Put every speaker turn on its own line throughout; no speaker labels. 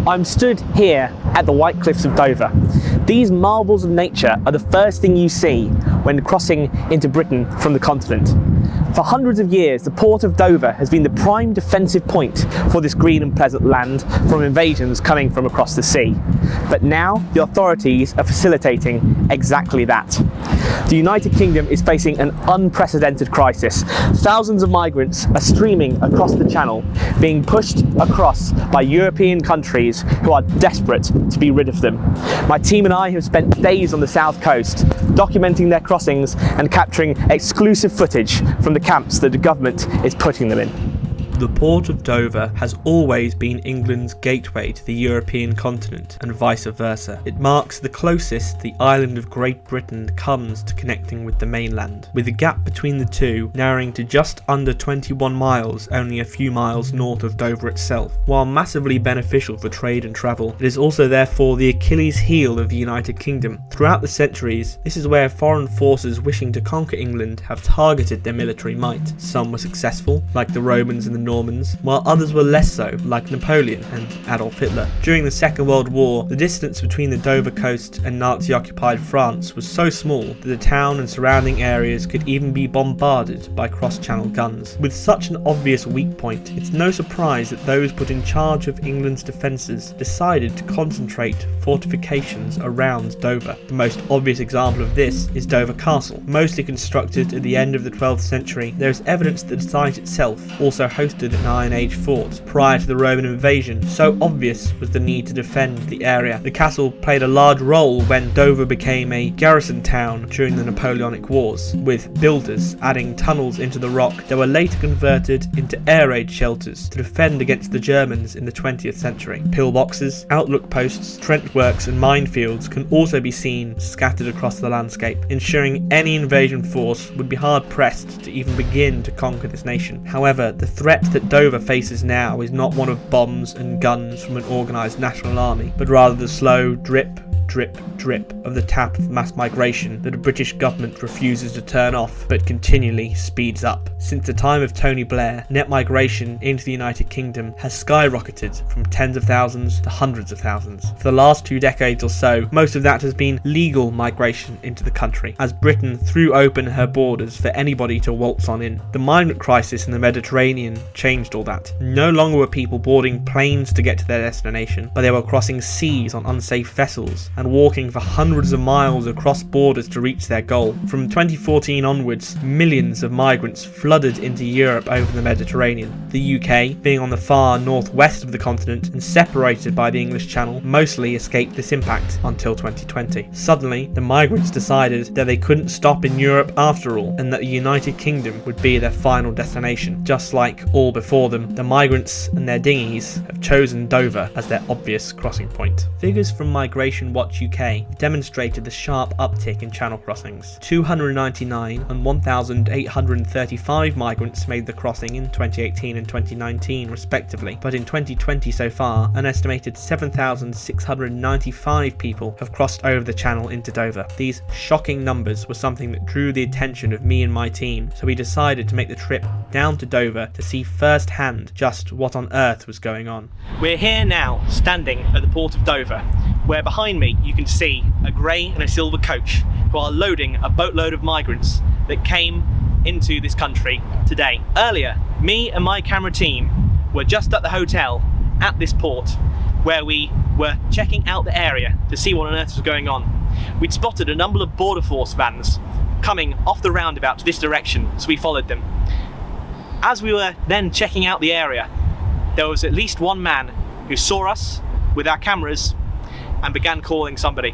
I'm stood here at the White Cliffs of Dover. These marvels of nature are the first thing you see when crossing into Britain from the continent. For hundreds of years, the port of Dover has been the prime defensive point for this green and pleasant land from invasions coming from across the sea. But now, the authorities are facilitating exactly that. The United Kingdom is facing an unprecedented crisis. Thousands of migrants are streaming across the Channel, being pushed across by European countries who are desperate to be rid of them. My team and I have spent days on the south coast, documenting their crossings and capturing exclusive footage from the camps that the government is putting them in.
The port of Dover has always been England's gateway to the European continent and vice versa. It marks the closest the island of Great Britain comes to connecting with the mainland, with the gap between the two narrowing to just under 21 miles, only a few miles north of Dover itself. While massively beneficial for trade and travel, it is also therefore the Achilles heel of the United Kingdom. Throughout the centuries, this is where foreign forces wishing to conquer England have targeted their military might. Some were successful, like the Romans and the Normans, while others were less so, like Napoleon and Adolf Hitler. During the Second World War, the distance between the Dover coast and Nazi-occupied France was so small that the town and surrounding areas could even be bombarded by cross-channel guns. With such an obvious weak point, it's no surprise that those put in charge of England's defences decided to concentrate fortifications around Dover. The most obvious example of this is Dover Castle. Mostly constructed at the end of the 12th century, there is evidence that the site itself also hosted an Iron Age fort prior to the Roman invasion. So obvious was the need to defend the area. The castle played a large role when Dover became a garrison town during the Napoleonic Wars, with builders adding tunnels into the rock that were later converted into air raid shelters to defend against the Germans in the 20th century. Pillboxes, outlook posts, trench works and minefields can also be seen scattered across the landscape, ensuring any invasion force would be hard pressed to even begin to conquer this nation. However, the threat that Dover faces now is not one of bombs and guns from an organised national army, but rather the slow drip, drip of the tap of mass migration that the British government refuses to turn off but continually speeds up. Since the time of Tony Blair, net migration into the United Kingdom has skyrocketed from tens of thousands to hundreds of thousands. For the last 2 decades or so, most of that has been legal migration into the country, as Britain threw open her borders for anybody to waltz on in. The migrant crisis in the Mediterranean changed all that. No longer were people boarding planes to get to their destination, but they were crossing seas on unsafe vessels and walking for hundreds of miles across borders to reach their goal. From 2014 onwards, millions of migrants flooded into Europe over the Mediterranean. The UK, being on the far northwest of the continent and separated by the English Channel, mostly escaped this impact until 2020. Suddenly, the migrants decided that they couldn't stop in Europe after all, and that the United Kingdom would be their final destination. Just like all before them, the migrants and their dinghies have chosen Dover as their obvious crossing point. Figures from Migration Watch UK demonstrated the sharp uptick in channel crossings. 299 and 1,835 migrants made the crossing in 2018 and 2019 respectively, but in 2020 so far, an estimated 7,695 people have crossed over the channel into Dover. These shocking numbers were something that drew the attention of me and my team, so we decided to make the trip down to Dover to see firsthand just what on earth was going on.
We're here now, standing at the port of Dover, where behind me you can see a grey and a silver coach who are loading a boatload of migrants that came into this country today. Earlier, me and my camera team were just at the hotel at this port where we were checking out the area to see what on earth was going on. We'd spotted a number of border force vans coming off the roundabout to this direction, so we followed them. As we were then checking out the area, there was at least one man who saw us with our cameras and began calling somebody.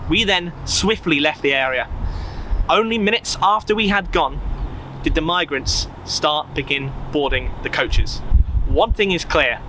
We then swiftly left the area. Only minutes after we had gone did the migrants begin boarding the coaches. One thing is clear,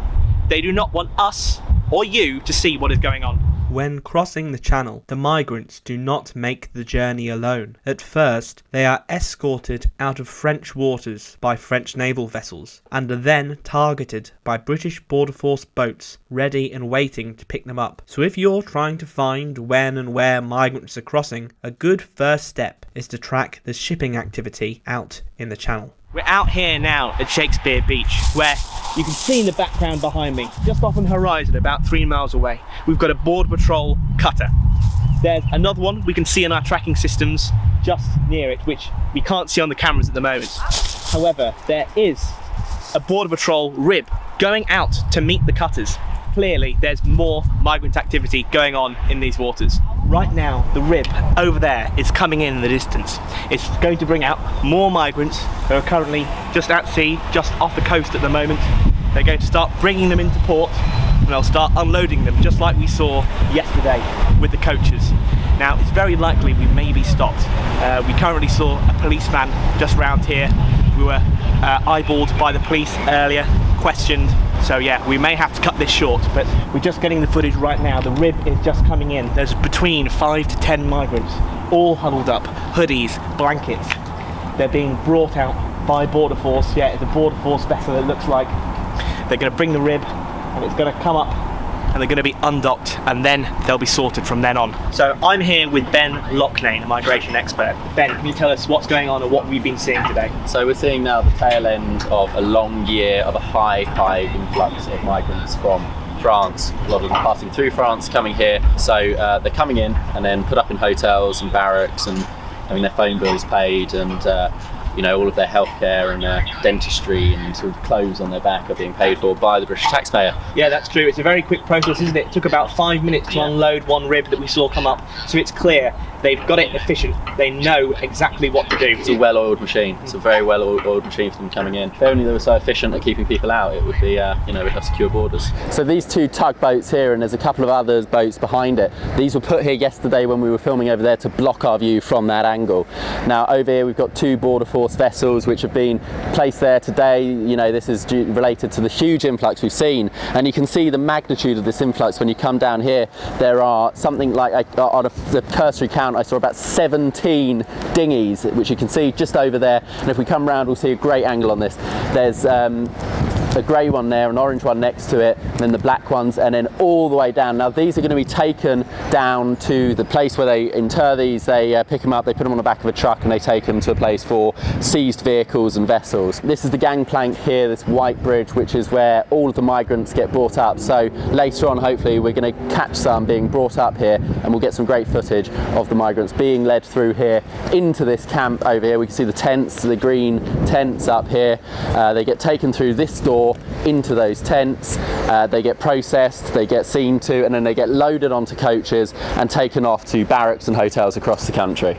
they do not want us or you to see what is going on.
When crossing the Channel, the migrants do not make the journey alone. At first, they are escorted out of French waters by French naval vessels, and are then targeted by British Border Force boats ready and waiting to pick them up. So if you're trying to find when and where migrants are crossing, a good first step is to track the shipping activity out in the Channel.
We're out here now at Shakespeare Beach, where You can see in the background behind me, just off on the horizon, about 3 miles away, we've got a Border Patrol cutter. There's another one we can see in our tracking systems just near it, which we can't see on the cameras at the moment. However, there is a Border Patrol rib going out to meet the cutters. Clearly, there's more migrant activity going on in these waters. Right now, the rib over there is coming in the distance. It's going to bring out more migrants who are currently just at sea, just off the coast at the moment. They're going to start bringing them into port, and they'll start unloading them, just like we saw yesterday with the coaches. Now, it's very likely we may be stopped. We currently saw a policeman just round here. We were eyeballed by the police earlier, questioned. So yeah, we may have to cut this short, but we're just getting the footage right now. The rib is just coming in. There's between 5 to 10 migrants, all huddled up, hoodies, blankets. They're being brought out by Border Force. Yeah, it's a Border Force vessel, it looks like. They're going to bring the rib, and it's going to come up, and they're going to be undocked, and then they'll be sorted from then on. So I'm here with Ben Locknane, a migration expert. Ben, can you tell us what's going on and what we've been seeing today?
So we're seeing now the tail end of a long year of a high influx of migrants from France. A lot of them passing through France, coming here. So they're coming in and then put up in hotels and barracks, and having their phone bills paid, and all of their healthcare and their dentistry and sort of clothes on their back are being paid for by the British taxpayer.
Yeah, that's true. It's a very quick process, isn't it? It took about 5 minutes to unload one rib that we saw come up. So it's clear they've got it efficient. They know exactly what to do.
It's a well-oiled machine. It's a very well-oiled machine for them coming in. If only they were so efficient at keeping people out, it would be, we'd have secure borders. So these 2 tugboats here, and there's a couple of other boats behind it, these were put here yesterday when we were filming over there to block our view from that angle. Now over here we've got 2 Border Force vessels which have been placed there today. This is related to the huge influx we've seen, and you can see the magnitude of this influx when you come down here. There are something like, on the cursory count, I saw about 17 dinghies, which you can see just over there, and if we come round we'll see a great angle on this. There's a grey one there, an orange one next to it, and then the black ones, and then all the way down. Now these are going to be taken down to the place where they inter these. They pick them up, they put them on the back of a truck, and they take them to a place for seized vehicles and vessels. This is the gangplank here, this white bridge, which is where all of the migrants get brought up. So later on, hopefully, we're going to catch some being brought up here, and we'll get some great footage of the migrants being led through here into this camp over here. We can see the tents, the green tents up here. They get taken through this door into those tents, they get processed, they get seen to, and then they get loaded onto coaches and taken off to barracks and hotels across the country.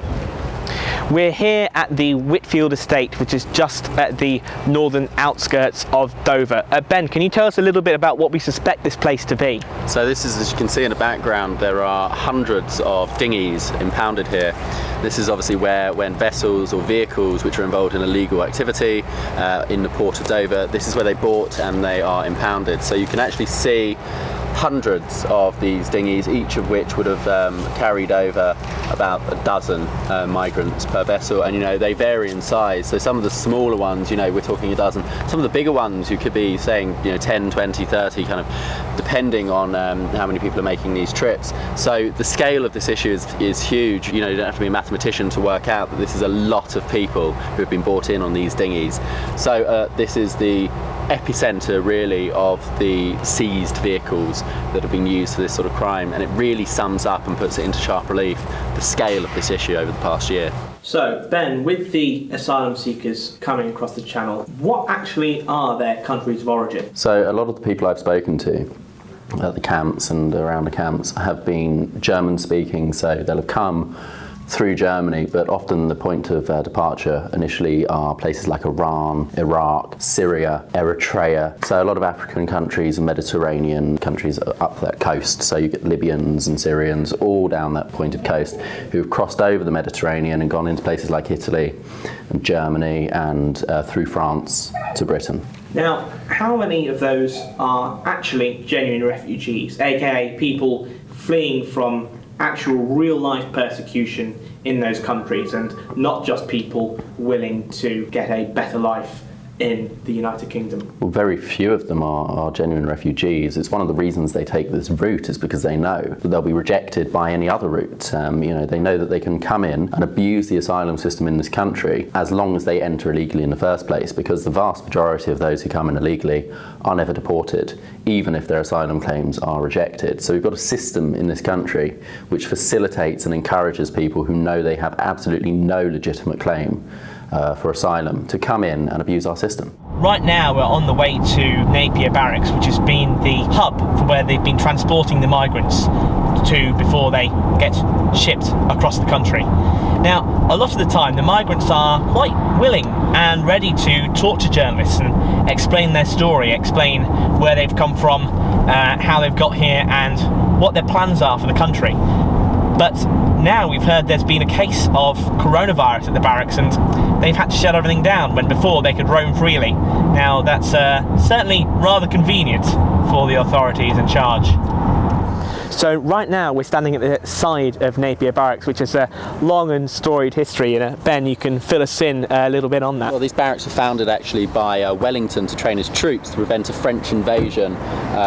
We're here at the Whitfield estate, which is just at the northern outskirts of Dover. Ben, can you tell us a little bit about what we suspect this place to be?
So this is, as you can see in the background, there are hundreds of dinghies impounded here. This is obviously where, when vessels or vehicles which are involved in illegal activity in the port of Dover, this is where they bought and they are impounded. So you can actually see hundreds of these dinghies, each of which would have carried over about a dozen migrants per vessel, and they vary in size. So some of the smaller ones, we're talking a dozen. Some of the bigger ones, you could be saying 10, 20, 30, kind of depending on how many people are making these trips. So the scale of this issue is huge. You don't have to be a mathematician to work out that this is a lot of people who have been brought in on these dinghies. So this is the epicenter really of the seized vehicles that have been used for this sort of crime, and it really sums up and puts it into sharp relief the scale of this issue over the past year.
So Ben, with the asylum seekers coming across the channel, what actually are their countries of origin?
So a lot of the people I've spoken to at the camps and around the camps have been German speaking, so they'll have come through Germany, but often the point of departure initially are places like Iran, Iraq, Syria, Eritrea. So a lot of African countries and Mediterranean countries up that coast. So you get Libyans and Syrians all down that point of coast who've crossed over the Mediterranean and gone into places like Italy and Germany and through France to Britain.
Now, how many of those are actually genuine refugees, aka people fleeing from actual real-life persecution in those countries, and not just people willing to get a better life in the United Kingdom?
Well, very few of them are genuine refugees. It's one of the reasons they take this route is because they know that they'll be rejected by any other route. They know that they can come in and abuse the asylum system in this country as long as they enter illegally in the first place, because the vast majority of those who come in illegally are never deported, even if their asylum claims are rejected. So we've got a system in this country which facilitates and encourages people who know they have absolutely no legitimate claim for asylum to come in and abuse our system.
Right now we're on the way to Napier Barracks, which has been the hub for where they've been transporting the migrants to before they get shipped across the country. Now, a lot of the time the migrants are quite willing and ready to talk to journalists and explain their story, explain where they've come from, how they've got here and what their plans are for the country. But now we've heard there's been a case of coronavirus at the barracks and they've had to shut everything down when before they could roam freely. Now that's certainly rather convenient for the authorities in charge. So right now we're standing at the side of Napier Barracks, which has a long and storied history, and Ben, you can fill us in a little bit on that.
Well, these barracks were founded actually by Wellington to train his troops to prevent a French invasion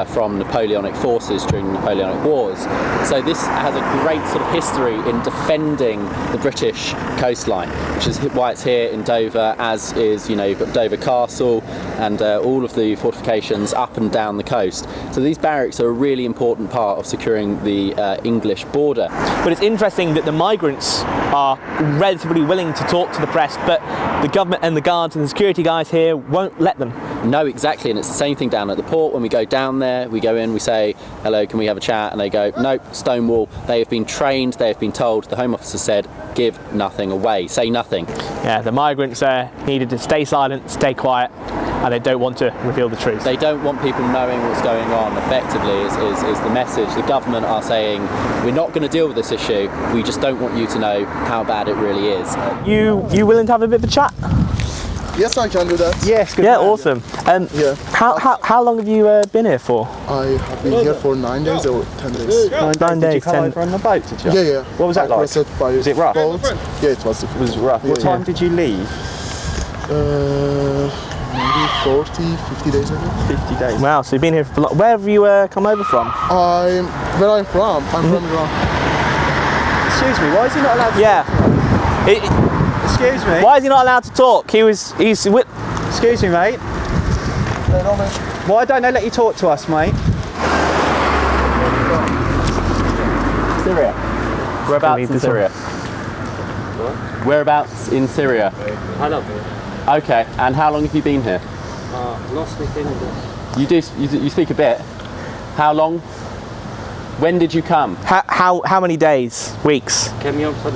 from Napoleonic forces during the Napoleonic Wars. So this has a great sort of history in defending the British coastline, which is why it's here in Dover, as is, you've got Dover Castle and all of the fortifications up and down the coast. So these barracks are a really important part of securing the English border.
But it's interesting that the migrants are relatively willing to talk to the press, but the government and the guards and the security guys here won't let them.
No, exactly, and it's the same thing down at the port. When we go down there, we go in, we say, hello, can we have a chat? And they go, nope, stonewall. They have been trained, they have been told, the Home Office has said, give nothing away, say nothing.
Yeah, the migrants needed to stay silent, stay quiet, and they don't want to reveal the truth.
They don't want people knowing what's going on, effectively, is the message. The government are saying, we're not going to deal with this issue, we just don't want you to know how bad it really is.
You willing to have a bit of a chat?
Yes, I can do that.
Yes, good. Yeah, awesome.
Yeah.
How long have you been here for?
I have been here for 9 days or 10 days.
9 days.
Did you come over on the boat, did you?
Yeah.
What was that like?
Was
it rough?
Boat. Yeah, it was.
Was it rough? What time did you leave?
Maybe 40, 50 days ago.
50 days.
Wow, so you've been here for a lot. Where have you come over from?
Where I'm from Iran.
Excuse me, why is he not allowed to
Yeah.
Excuse me?
Why is he not allowed to talk? He's
Excuse me, mate. Why don't they let you talk to us, mate?
Syria. Whereabouts in Syria? Whereabouts in Syria? Okay, and how long have you been here?
Last weekend.
You speak a bit. How long? When did you come?
how many days? Weeks?
Came here from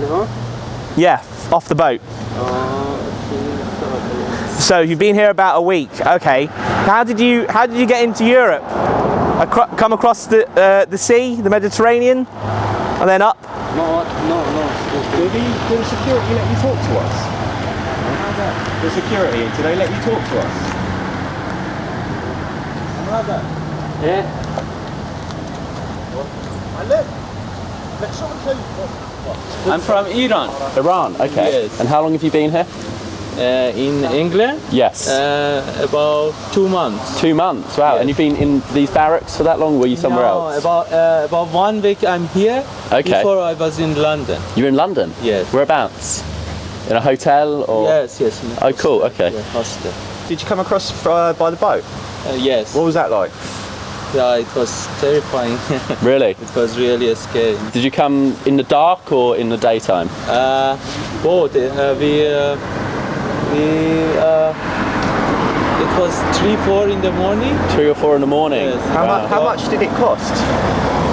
Yeah, off the boat. So you've been here about a week. Okay. How did you get into Europe? Come across the sea, the Mediterranean, and then up?
No.
Did the security let you talk to us? The security, did they let you talk to us?
Yeah. I'm from Iran.
Iran, okay.
Yes.
And how long have you been here?
In England?
Yes.
About 2 months.
2 months, wow.
Yes.
And you've been in these barracks for that long, or were you somewhere else?
About 1 week I'm here.
Okay.
Before I was in London.
You're in London?
Yes.
Whereabouts? In a hotel or?
Yes.
Oh, cool, okay.
Yeah, hostel.
Did you come across by the boat?
Yes.
What was that like?
Yeah, it was terrifying.
Really?
It was really scary.
Did you come in the dark or in the daytime?
Both. It was 3-4 in the morning.
3 or 4 in the morning?
Yes.
How much did it cost?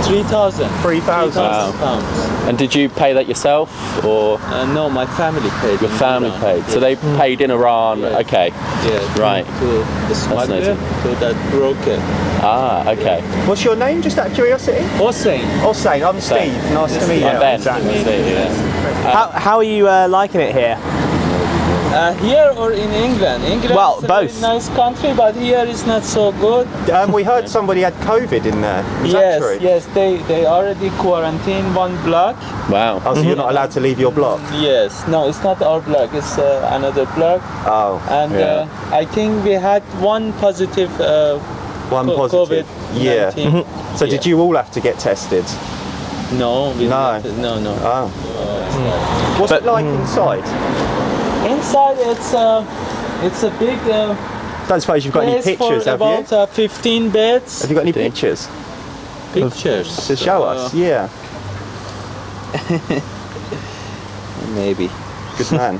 3,000.
3,000.
Wow.
pounds.
And did you pay that yourself, or?
No, my family paid.
Your
in
family
Iran.
paid? So they paid in Iran,
Yeah.
okay.
Yeah.
Right.
To the smuggler,
Fascinating.
to that broker.
Ah, okay.
What's your name, just out of curiosity?
Hossein.
Hossein, I'm Steve. Nice to meet you.
I'm Ben.
Exactly.
Steve, yeah.
How are you liking it here?
Here or in England? England
Well,
is a
both.
very nice country, but here is not so good.
We heard somebody had COVID in there. Is that true?
Yes, they already quarantined one block.
Wow.
Oh, so you're not allowed to leave your block?
Yes, no, it's not our block, it's another block.
Oh.
And
yeah.
I think we had one positive
One positive. Yeah.
COVID-19.
So did you all have to get tested?
No, we
No.
didn't. No.
Oh. What's it like inside?
Inside it's a big
Don't suppose you've got any
place
pictures,
for
have you?
about 15 beds.
Have you got any pictures
Pictures
to show us? Yeah.
Maybe.
Good man.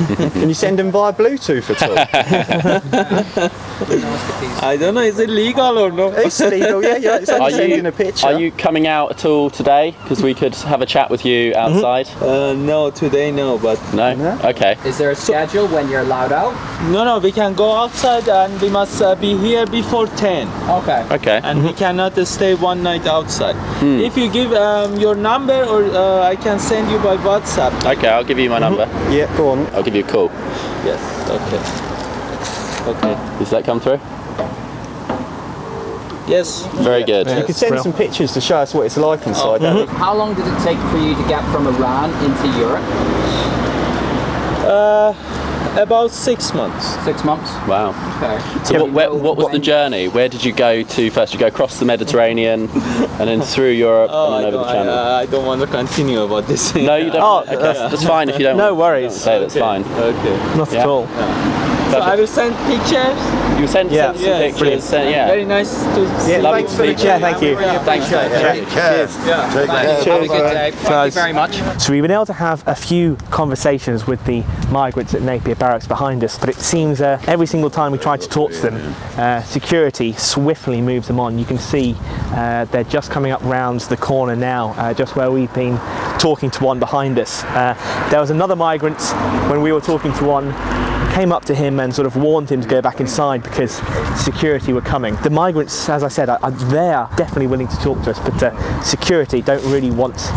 Can you send them via Bluetooth at all?
I don't know, is it legal or no?
It's legal, yeah. It's only sending a picture.
Are you coming out at all today? Because we could have a chat with you outside.
No, today no, but
No?
No?
Okay.
Is there a schedule when you're allowed out?
no, we can go outside and we must be here before 10.
Okay.
Okay.
And we cannot stay one night outside. If you give your number, or I can send you by WhatsApp.
Okay, I'll give you my number.
Yeah, go on.
I'll give you a call.
Yes. Okay.
Does that come through?
Yes.
Very good.
You could send some pictures to show us what it's like inside.
How long did it take for you to get from Iran into Europe?
About 6 months.
6 months?
Wow.
Okay.
So what was the journey? Where did you go to first? You go across the Mediterranean and then through Europe and then over the Channel?
I don't want to continue about this.
No, you don't.
Oh,
okay. That's fine if you don't.
No
want
worries.
to say that's fine.
Okay.
Not
Yeah.
at all.
So I will send pictures.
You send
Yeah.
some
Yes.
pictures. Yeah.
Very nice to see
Yeah,
you.
thanks for the
speak to
chat.
Yeah, thank you.
Thanks.
Cheers.
Have a good day. Thank you very much.
So we've been able to have a few conversations with the migrants at Napier Barracks behind us, but it seems every single time we try to talk to them, security swiftly moves them on. You can see they're just coming up round the corner now, just where we've been talking to one behind us. There was another migrant when we were talking to one, came up to him and sort of warned him to go back inside because security were coming. The migrants, as I said, they are definitely willing to talk to us, but security don't really want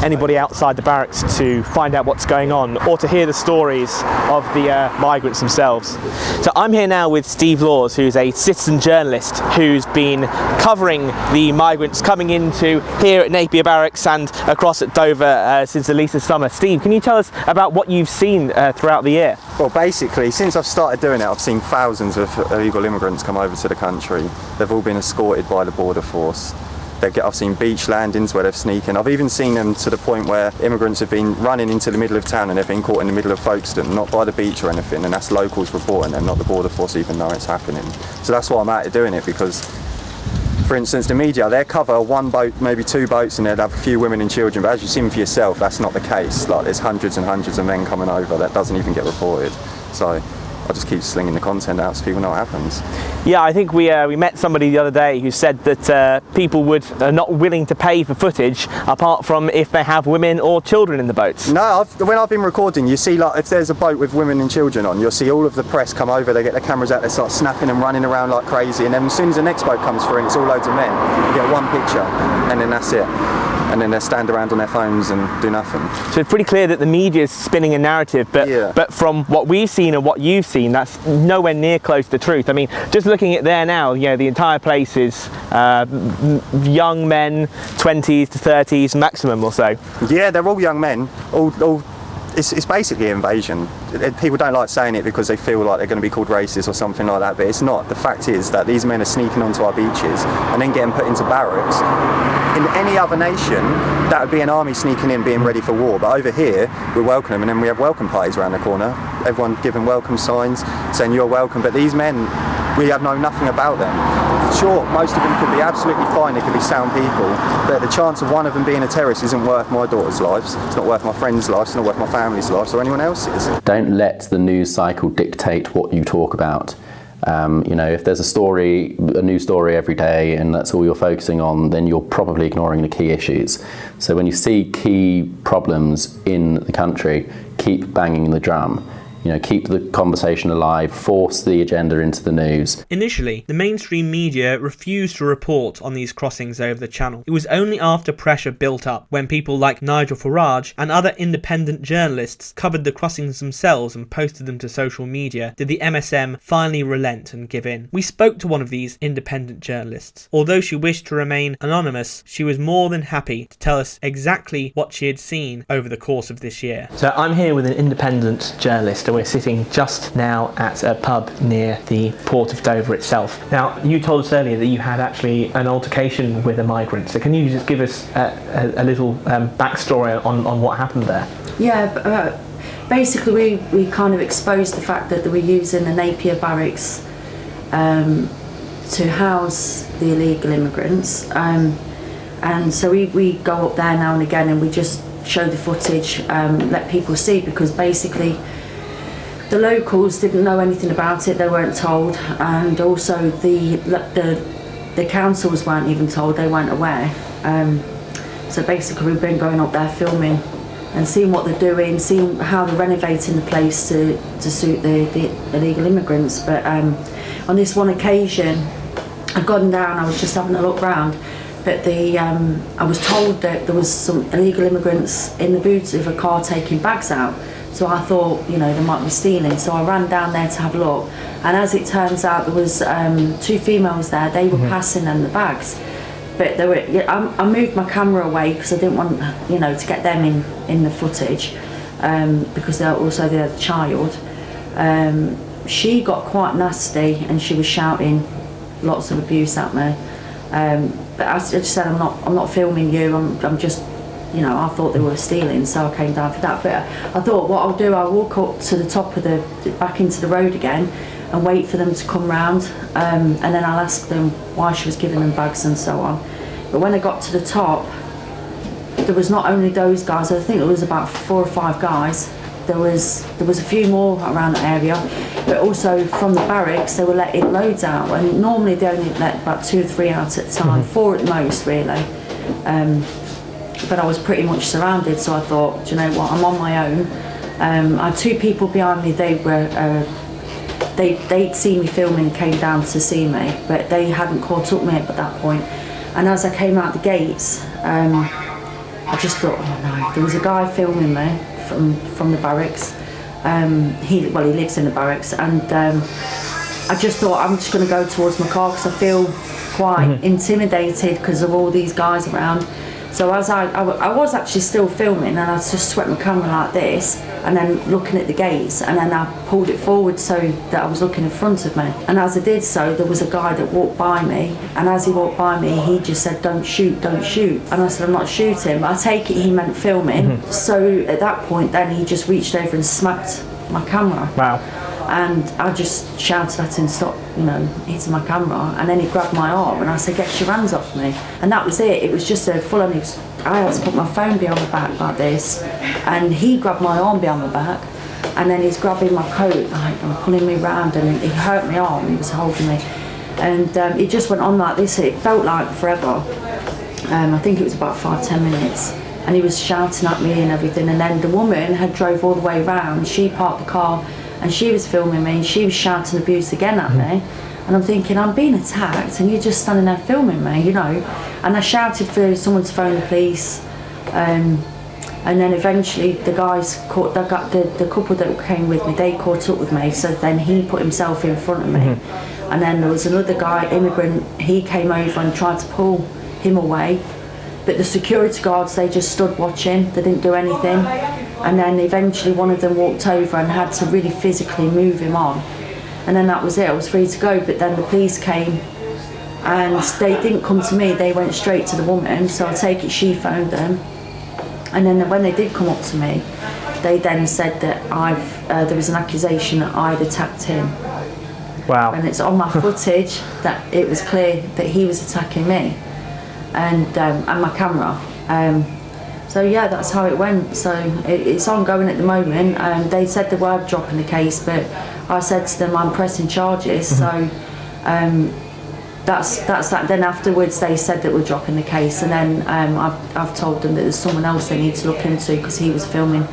anybody outside the barracks to find out what's going on or to hear the stories of the migrants themselves. So I'm here now with Steve Laws, who's a citizen journalist who's been covering the migrants coming into here at Napier Barracks and across at Dover since at least the summer. Steve, can you tell us about what you've seen throughout the year?
Well, basically, since I've started doing it, I've seen thousands of illegal immigrants come over to the country. They've all been escorted by the border force. I've seen beach landings where they're sneaking. I've even seen them to the point where immigrants have been running into the middle of town and they've been caught in the middle of Folkestone, not by the beach or anything, and that's locals reporting them, not the border force even though it's happening. So that's why I'm out here doing it, because, for instance, the media, they'll cover one boat, maybe 2 boats, and they'll have a few women and children, but as you've seen for yourself, that's not the case. Like, there's hundreds and hundreds of men coming over that doesn't even get reported. So I just keep slinging the content out so people know what happens.
Yeah, I think we met somebody the other day who said that people are not willing to pay for footage apart from if they have women or children in the boats.
No, when I've been recording, you see, like, if there's a boat with women and children on, you'll see all of the press come over, they get their cameras out, they start snapping and running around like crazy, and then as soon as the next boat comes through and it's all loads of men, you get one picture, and then that's it. And then they stand around on their phones and do nothing.
So it's pretty clear that the media is spinning a narrative, but from what we've seen and what you've seen, that's nowhere near close to the truth. I mean, just looking at there now, you know, the entire place is young men, 20s to 30s maximum or so.
Yeah, they're all young men, it's basically invasion. People don't like saying it because they feel like they're going to be called racist or something like that, but it's not. The fact is that these men are sneaking onto our beaches and then getting put into barracks. In any other nation, that would be an army sneaking in, being ready for war. But over here, we welcome them, and then we have welcome parties around the corner. Everyone giving welcome signs, saying you're welcome. But these men, we have known nothing about them. Sure, most of them could be absolutely fine, they could be sound people, but the chance of one of them being a terrorist isn't worth my daughter's lives, it's not worth my friends' lives, it's not worth my family's lives or anyone else's.
Don't let the news cycle dictate what you talk about. You know, if there's a new story every day and that's all you're focusing on, then you're probably ignoring the key issues. So when you see key problems in the country, keep banging the drum. keep the conversation alive, force the agenda into the news.
Initially, the mainstream media refused to report on these crossings over the channel. It was only after pressure built up, when people like Nigel Farage and other independent journalists covered the crossings themselves and posted them to social media, did the MSM finally relent and give in. We spoke to one of these independent journalists. Although she wished to remain anonymous, she was more than happy to tell us exactly what she had seen over the course of this year. So I'm here with an independent journalist, and we're sitting just now at a pub near the port of Dover itself. Now, you told us earlier that you had actually an altercation with a migrant, so can you just give us a little backstory on what happened there?
Yeah, basically we kind of exposed the fact that they were using the Napier barracks to house the illegal immigrants, and so we go up there now and again and we just show the footage, let people see, because basically the locals didn't know anything about it, they weren't told, and also the councils weren't even told, they weren't aware. So basically we've been going up there filming and seeing what they're doing, seeing how they're renovating the place to suit the illegal immigrants. But on this one occasion, I'd gone down, I was just having a look round, but I was told that there was some illegal immigrants in the boot of a car taking bags out. So I thought, they might be stealing. So I ran down there to have a look. And as it turns out, there was 2 females there. They were passing them the bags. But they were. I moved my camera away because I didn't want, to get them in the footage, because they had a child. She got quite nasty and she was shouting lots of abuse at me. But I just said, I'm not filming you. I'm just. I thought they were stealing, so I came down for that. But I thought, what I'll do, I'll walk up to the top of back into the road again and wait for them to come round, and then I'll ask them why she was giving them bags and so on. But when I got to the top, there was not only those guys, I think there was about 4 or 5 guys. There was a few more around the area, but also from the barracks they were letting loads out, and normally they only let about 2 or 3 out at a time, 4 at the most really. But I was pretty much surrounded, so I thought, do you know what, I'm on my own. I had 2 people behind me, they'd seen me filming and came down to see me, but they hadn't caught up with me at that point. And as I came out the gates, I just thought, oh no, there was a guy filming me from the barracks. He lives in the barracks, and I just thought, I'm just going to go towards my car because I feel quite intimidated because of all these guys around. So as I was actually still filming, and I just swept my camera like this, and then looking at the gates, and then I pulled it forward so that I was looking in front of me. And as I did so, there was a guy that walked by me, and as he walked by me, he just said, don't shoot, don't shoot. And I said, I'm not shooting. But I take it he meant filming. So at that point then, he just reached over and smacked my camera. Wow. And I just shouted at him, stop, hitting my camera. And then he grabbed my arm and I said, get your hands off me. And that was it. It was just a full-on, I had to put my phone behind my back like this. And he grabbed my arm behind my back. And then he's grabbing my coat, and pulling me round, and he hurt my arm, he was holding me. And it just went on like this. It felt like forever. I think it was about 5-10 minutes. And he was shouting at me and everything. And then the woman had drove all the way round. She parked the car, and she was filming me, and she was shouting abuse again at me. And I'm thinking, I'm being attacked and you're just standing there filming me, And I shouted for someone to phone the police. And then eventually the guys caught, the couple that came with me, they caught up with me. So then he put himself in front of me. And then there was another guy, immigrant, he came over and tried to pull him away. But the security guards, they just stood watching, they didn't do anything. And then eventually one of them walked over and had to really physically move him on. And then that was it, I was free to go. But then the police came and they didn't come to me, they went straight to the woman. So I take it she phoned them. And then when they did come up to me, they then said that there was an accusation that I'd attacked him. Wow. And it's on my footage that it was clear that he was attacking me. And my camera. So yeah, that's how it went. So it's ongoing at the moment. They said they were dropping the case, but I said to them, I'm pressing charges. So that's that. Then afterwards, they said that we're dropping the case, and then I've told them that there's someone else they need to look into because he was filming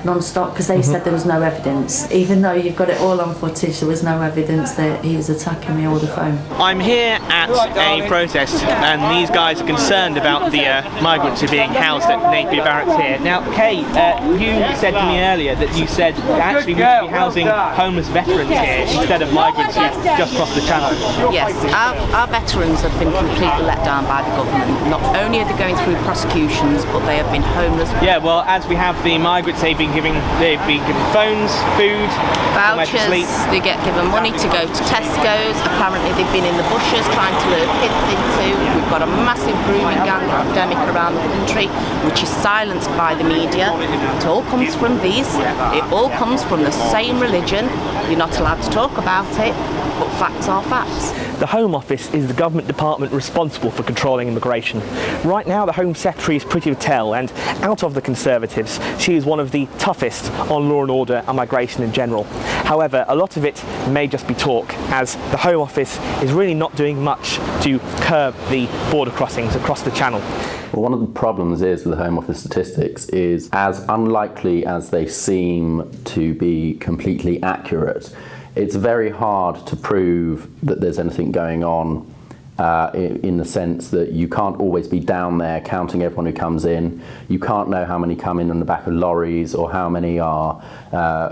non-stop, because they said there was no evidence. Even though you've got it all on footage, there was no evidence that he was attacking me or the phone.
I'm here at a protest, and these guys are concerned about the migrants who are being housed at Napier Barracks here. Now, Kay, you said to me earlier that you said actually we should be housing homeless veterans here instead of migrants who just crossed the channel.
Yes, our veterans have been completely let down by the government. Not only are they going through prosecutions, but they have been homeless.
Yeah, well, as we have the migrants, they've been given phones, food,
vouchers. They get given money to go to Tesco's. Apparently, they've been in the bushes trying to lure kids into. We've got a massive grooming gang epidemic around the country, which is silenced by the media. It all comes from these. It all comes from the same religion. You're not allowed to talk about it, but facts are facts.
The Home Office is the government department responsible for controlling immigration. Right now, the Home Secretary is Priti Patel, and out of the Conservatives, she is one of the toughest on law and order and migration in general. However, a lot of it may just be talk, as the Home Office is really not doing much to curb the border crossings across the Channel.
Well, one of the problems is with the Home Office statistics is, as unlikely as they seem to be completely accurate, it's very hard to prove that there's anything going on in the sense that you can't always be down there counting everyone who comes in. You can't know how many come in on the back of lorries or how many are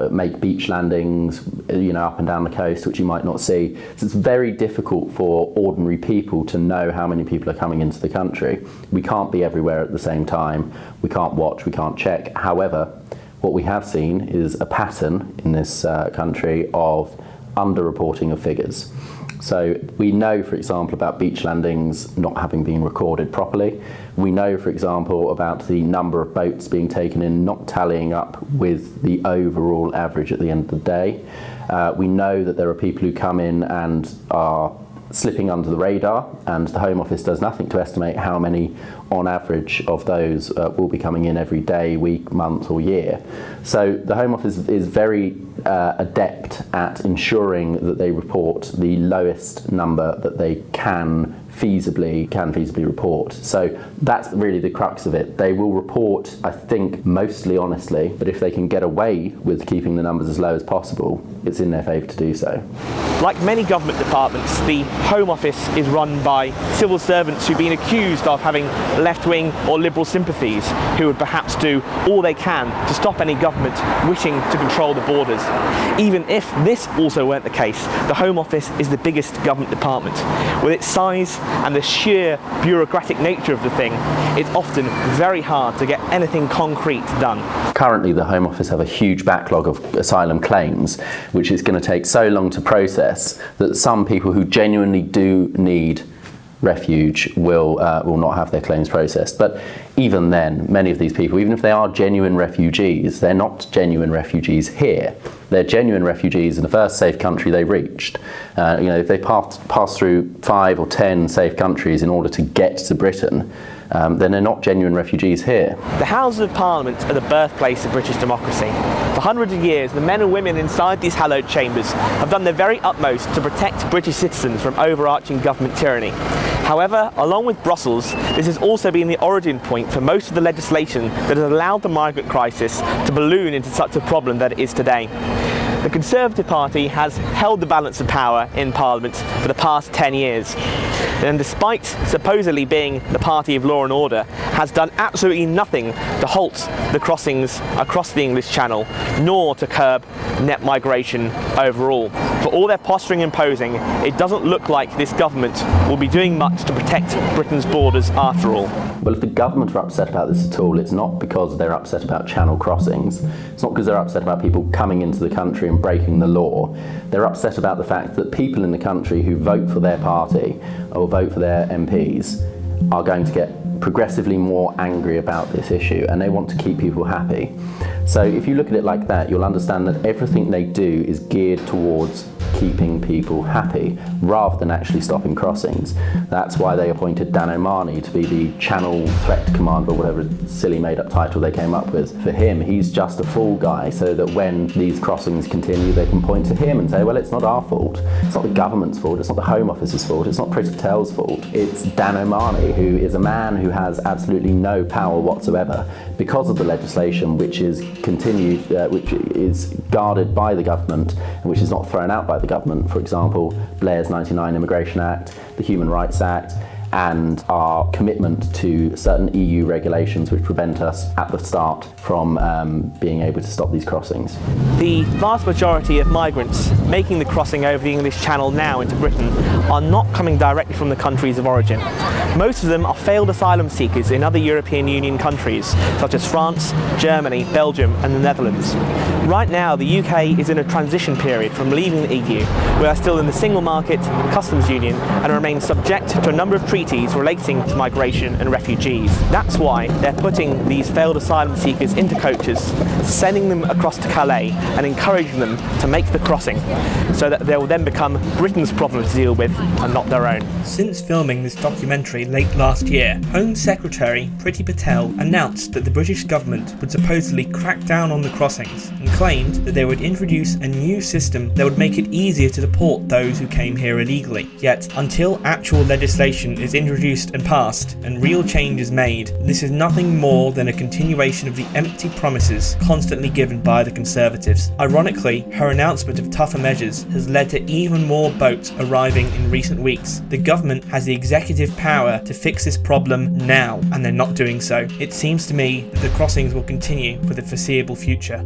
make beach landings, up and down the coast, which you might not see. So it's very difficult for ordinary people to know how many people are coming into the country. We can't be everywhere at the same time. We can't watch, we can't check. However, what we have seen is a pattern in this country of underreporting of figures. So we know, for example, about beach landings not having been recorded properly. We know, for example, about the number of boats being taken in not tallying up with the overall average at the end of the day. We know that there are people who come in and are slipping under the radar, and the Home Office does nothing to estimate how many on average of those will be coming in every day, week, month or year. So the Home Office is very adept at ensuring that they report the lowest number that they can feasibly report. So that's really the crux of it. They will report, I think, mostly honestly, but if they can get away with keeping the numbers as low as possible, it's in their favour to do so.
Like many government departments, the Home Office is run by civil servants who've been accused of having left-wing or liberal sympathies, who would perhaps do all they can to stop any government wishing to control the borders. Even if this also weren't the case, the Home Office is the biggest government department. With its size and the sheer bureaucratic nature of the thing, it's often very hard to get anything concrete done.
Currently, the Home Office have a huge backlog of asylum claims, which is going to take so long to process that some people who genuinely do need refuge will not have their claims processed. But even then, many of these people, even if they are genuine refugees, they're not genuine refugees here. They're genuine refugees in the first safe country they reached. If they pass through 5 or 10 safe countries in order to get to Britain, then they're not genuine refugees here.
The Houses of Parliament are the birthplace of British democracy. For hundreds of years, the men and women inside these hallowed chambers have done their very utmost to protect British citizens from overarching government tyranny. However, along with Brussels, this has also been the origin point for most of the legislation that has allowed the migrant crisis to balloon into such a problem that it is today. The Conservative Party has held the balance of power in Parliament for the past 10 years. And despite supposedly being the party of law and order, has done absolutely nothing to halt the crossings across the English Channel, nor to curb net migration overall. For all their posturing and posing, it doesn't look like this government will be doing much to protect Britain's borders after all.
Well, if the government are upset about this at all, it's not because they're upset about channel crossings. It's not because they're upset about people coming into the country and breaking the law. They're upset about the fact that people in the country who vote for their party or vote for their MPs are going to get progressively more angry about this issue, and they want to keep people happy. So if you look at it like that, you'll understand that everything they do is geared towards keeping people happy rather than actually stopping crossings. That's why they appointed Dan O'Mahony to be the Channel Threat Commander, or whatever silly made-up title they came up with. For him, he's just a fall guy, so that when these crossings continue, they can point to him and say, well, it's not our fault. It's not the government's fault. It's not the Home Office's fault. It's not Priti Patel's fault. It's Dan O'Mahony, who is a man who has absolutely no power whatsoever because of the legislation which is continued, which is guarded by the government and which is not thrown out by the government. For example, Blair's 99 Immigration Act, the Human Rights Act, and our commitment to certain EU regulations which prevent us at the start from being able to stop these crossings.
The vast majority of migrants making the crossing over the English Channel now into Britain are not coming directly from the countries of origin. Most of them are failed asylum seekers in other European Union countries such as France, Germany, Belgium and the Netherlands. Right now the UK is in a transition period from leaving the EU. We are still in the single market, customs union and remain subject to a number of treaties relating to migration and refugees. That's why they're putting these failed asylum seekers into coaches, sending them across to Calais and encouraging them to make the crossing so that they will then become Britain's problem to deal with and not their own.
Since filming this documentary late last year, Home Secretary Priti Patel announced that the British government would supposedly crack down on the crossings and claimed that they would introduce a new system that would make it easier to deport those who came here illegally. Yet, until actual legislation is introduced and passed and real change is made, this is nothing more than a continuation of the empty promises constantly given by the Conservatives. Ironically, her announcement of tougher measures has led to even more boats arriving in recent weeks. The government has the executive power to fix this problem now, and they're not doing so. It seems to me that the crossings will continue for the foreseeable future.